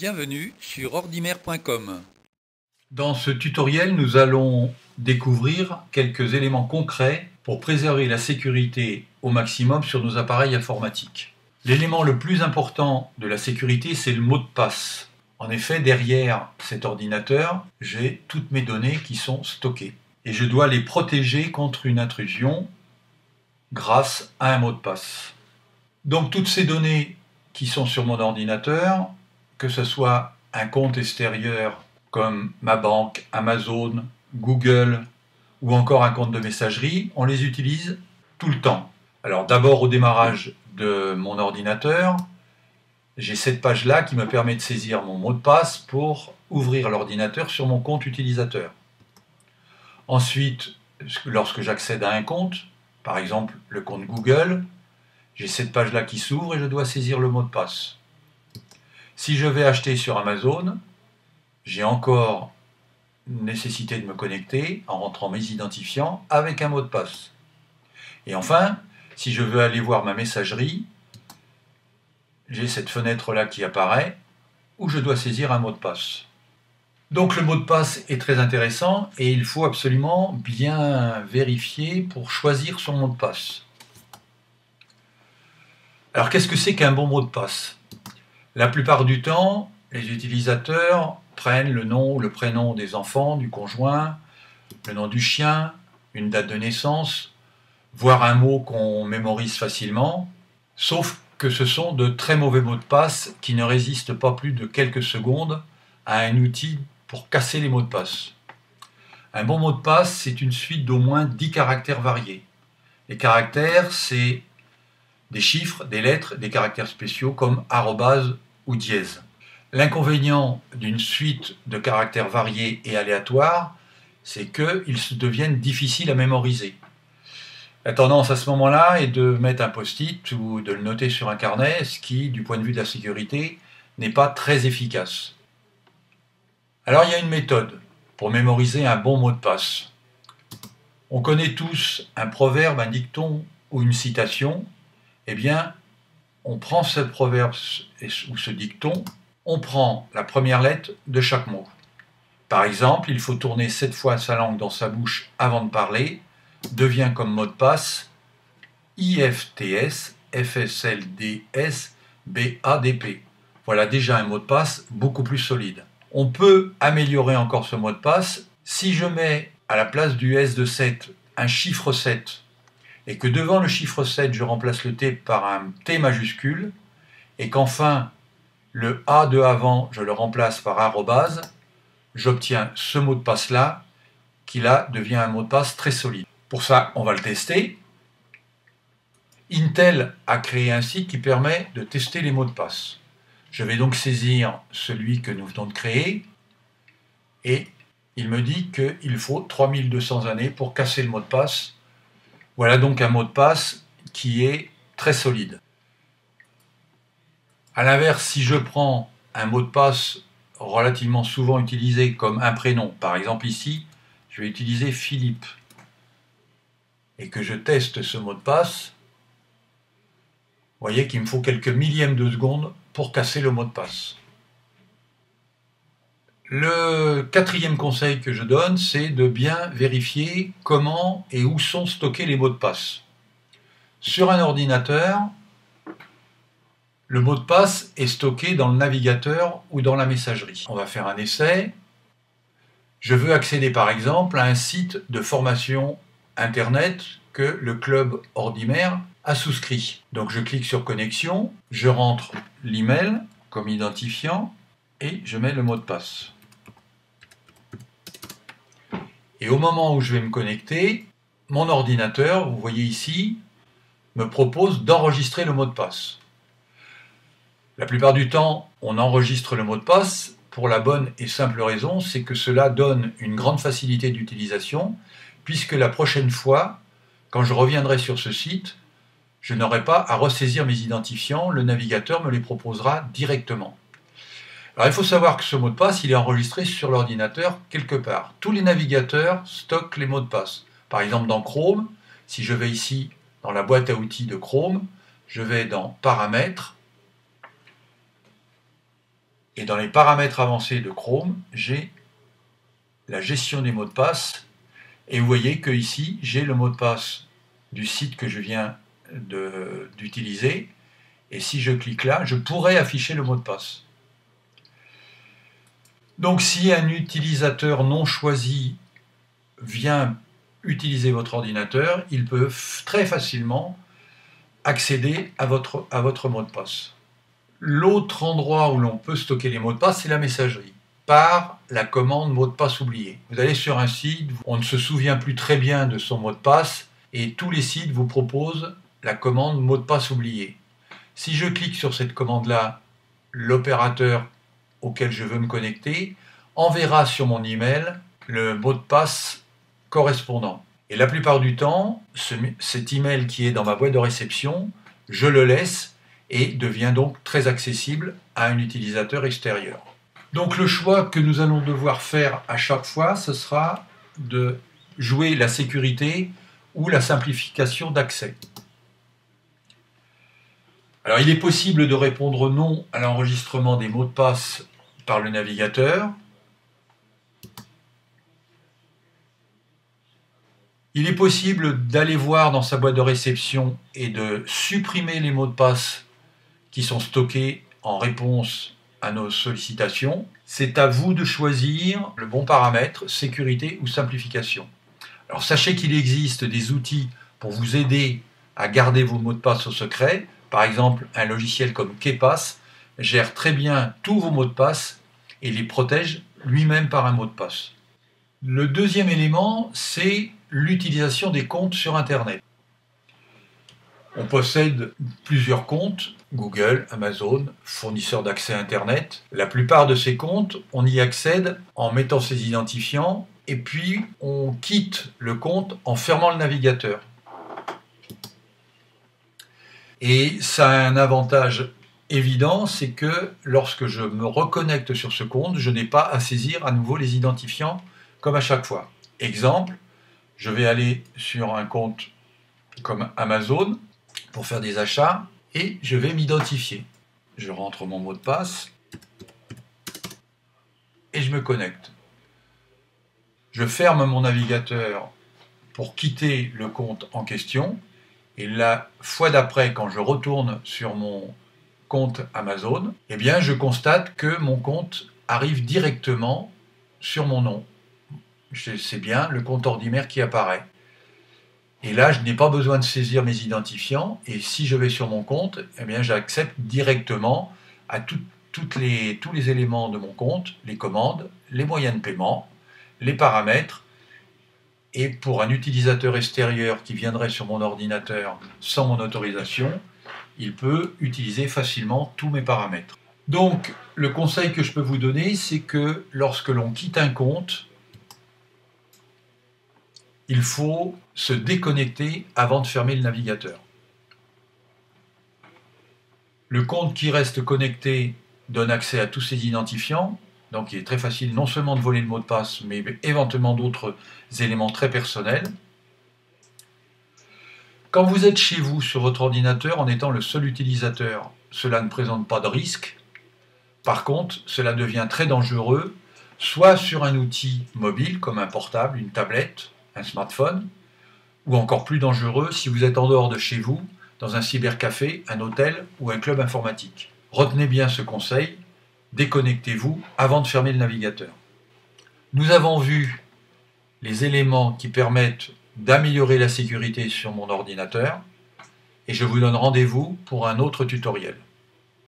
Bienvenue sur ordimer.com. Dans ce tutoriel, nous allons découvrir quelques éléments concrets pour préserver la sécurité au maximum sur nos appareils informatiques. L'élément le plus important de la sécurité, c'est le mot de passe. En effet, derrière cet ordinateur, j'ai toutes mes données qui sont stockées. Et je dois les protéger contre une intrusion grâce à un mot de passe. Donc toutes ces données qui sont sur mon ordinateur, que ce soit un compte extérieur comme ma banque, Amazon, Google ou encore un compte de messagerie, on les utilise tout le temps. Alors d'abord au démarrage de mon ordinateur, j'ai cette page-là qui me permet de saisir mon mot de passe pour ouvrir l'ordinateur sur mon compte utilisateur. Ensuite, lorsque j'accède à un compte, par exemple le compte Google, j'ai cette page-là qui s'ouvre et je dois saisir le mot de passe. Si je vais acheter sur Amazon, j'ai encore nécessité de me connecter en rentrant mes identifiants avec un mot de passe. Et enfin, si je veux aller voir ma messagerie, j'ai cette fenêtre-là qui apparaît où je dois saisir un mot de passe. Donc le mot de passe est très intéressant et il faut absolument bien vérifier pour choisir son mot de passe. Alors qu'est-ce que c'est qu'un bon mot de passe ? La plupart du temps, les utilisateurs prennent le nom ou le prénom des enfants, du conjoint, le nom du chien, une date de naissance, voire un mot qu'on mémorise facilement, sauf que ce sont de très mauvais mots de passe qui ne résistent pas plus de quelques secondes à un outil pour casser les mots de passe. Un bon mot de passe, c'est une suite d'au moins 10 caractères variés. Les caractères, c'est des chiffres, des lettres, des caractères spéciaux comme arrobase ou dièse. L'inconvénient d'une suite de caractères variés et aléatoires, c'est qu'ils deviennent difficiles à mémoriser. La tendance à ce moment-là est de mettre un post-it ou de le noter sur un carnet, ce qui, du point de vue de la sécurité, n'est pas très efficace. Alors il y a une méthode pour mémoriser un bon mot de passe. On connaît tous un proverbe, un dicton ou une citation. Eh bien, on prend ce proverbe ou ce dicton, on prend la première lettre de chaque mot. Par exemple, il faut tourner 7 fois sa langue dans sa bouche avant de parler, devient comme mot de passe IFTS, FSLDS, BADP. Voilà déjà un mot de passe beaucoup plus solide. On peut améliorer encore ce mot de passe si je mets à la place du S de 7 un chiffre 7 et que devant le chiffre 7 je remplace le T par un T majuscule et qu'enfin le A de avant je le remplace par arrobase, j'obtiens ce mot de passe là qui là devient un mot de passe très solide. Pour ça, on va le tester. Intel a créé un site qui permet de tester les mots de passe. Je vais donc saisir celui que nous venons de créer et il me dit qu'il faut 3200 années pour casser le mot de passe. Voilà donc un mot de passe qui est très solide. A l'inverse, si je prends un mot de passe relativement souvent utilisé comme un prénom, par exemple ici, je vais utiliser Philippe, et que je teste ce mot de passe, vous voyez qu'il me faut quelques millièmes de seconde pour casser le mot de passe. Le quatrième conseil que je donne, c'est de bien vérifier comment et où sont stockés les mots de passe. Sur un ordinateur, le mot de passe est stocké dans le navigateur ou dans la messagerie. On va faire un essai. Je veux accéder par exemple à un site de formation internet que le club Ordimer a souscrit. Donc je clique sur connexion, je rentre l'email comme identifiant et je mets le mot de passe. Et au moment où je vais me connecter, mon ordinateur, vous voyez ici, me propose d'enregistrer le mot de passe. La plupart du temps, on enregistre le mot de passe pour la bonne et simple raison, c'est que cela donne une grande facilité d'utilisation, puisque la prochaine fois, quand je reviendrai sur ce site, je n'aurai pas à ressaisir mes identifiants, le navigateur me les proposera directement. Alors il faut savoir que ce mot de passe, il est enregistré sur l'ordinateur quelque part. Tous les navigateurs stockent les mots de passe. Par exemple dans Chrome, si je vais ici dans la boîte à outils de Chrome, je vais dans Paramètres, Et dans les paramètres avancés de Chrome, j'ai la gestion des mots de passe. Et vous voyez que ici, j'ai le mot de passe du site que je viens d'utiliser. Et si je clique là, je pourrais afficher le mot de passe. Donc si un utilisateur non choisi vient utiliser votre ordinateur, il peut très facilement accéder à votre mot de passe. L'autre endroit où l'on peut stocker les mots de passe, c'est la messagerie, par la commande mot de passe oublié. Vous allez sur un site, on ne se souvient plus très bien de son mot de passe, et tous les sites vous proposent la commande mot de passe oublié. Si je clique sur cette commande-là, l'opérateur auquel je veux me connecter enverra sur mon email le mot de passe correspondant. Et la plupart du temps, cet email qui est dans ma boîte de réception, je le laisse et devient donc très accessible à un utilisateur extérieur. Donc le choix que nous allons devoir faire à chaque fois, ce sera de jouer la sécurité ou la simplification d'accès. Alors il est possible de répondre non à l'enregistrement des mots de passe par le navigateur. Il est possible d'aller voir dans sa boîte de réception et de supprimer les mots de passe qui sont stockés en réponse à nos sollicitations. C'est à vous de choisir le bon paramètre, sécurité ou simplification. Alors sachez qu'il existe des outils pour vous aider à garder vos mots de passe au secret. Par exemple, un logiciel comme KeePass gère très bien tous vos mots de passe et les protège lui-même par un mot de passe. Le deuxième élément, c'est l'utilisation des comptes sur Internet. On possède plusieurs comptes, Google, Amazon, fournisseurs d'accès Internet. La plupart de ces comptes, on y accède en mettant ses identifiants et puis on quitte le compte en fermant le navigateur. Et ça a un avantage évident, c'est que lorsque je me reconnecte sur ce compte, je n'ai pas à saisir à nouveau les identifiants comme à chaque fois. Exemple, je vais aller sur un compte comme Amazon pour faire des achats et je vais m'identifier. Je rentre mon mot de passe et je me connecte. Je ferme mon navigateur pour quitter le compte en question et la fois d'après, quand je retourne sur mon compte Amazon, eh bien je constate que mon compte arrive directement sur mon nom. C'est bien le compte Ordimer qui apparaît. Et là, je n'ai pas besoin de saisir mes identifiants. Et si je vais sur mon compte, eh bien, j'accepte directement à tous les éléments de mon compte, les commandes, les moyens de paiement, les paramètres. Et pour un utilisateur extérieur qui viendrait sur mon ordinateur sans mon autorisation, il peut utiliser facilement tous mes paramètres. Donc, le conseil que je peux vous donner, c'est que lorsque l'on quitte un compte, il faut se déconnecter avant de fermer le navigateur. Le compte qui reste connecté donne accès à tous ses identifiants, donc il est très facile non seulement de voler le mot de passe, mais éventuellement d'autres éléments très personnels. Quand vous êtes chez vous sur votre ordinateur en étant le seul utilisateur, cela ne présente pas de risque. Par contre, cela devient très dangereux, soit sur un outil mobile comme un portable, une tablette, un smartphone, ou encore plus dangereux si vous êtes en dehors de chez vous, dans un cybercafé, un hôtel ou un club informatique. Retenez bien ce conseil, déconnectez-vous avant de fermer le navigateur. Nous avons vu les éléments qui permettent d'améliorer la sécurité sur mon ordinateur et je vous donne rendez-vous pour un autre tutoriel.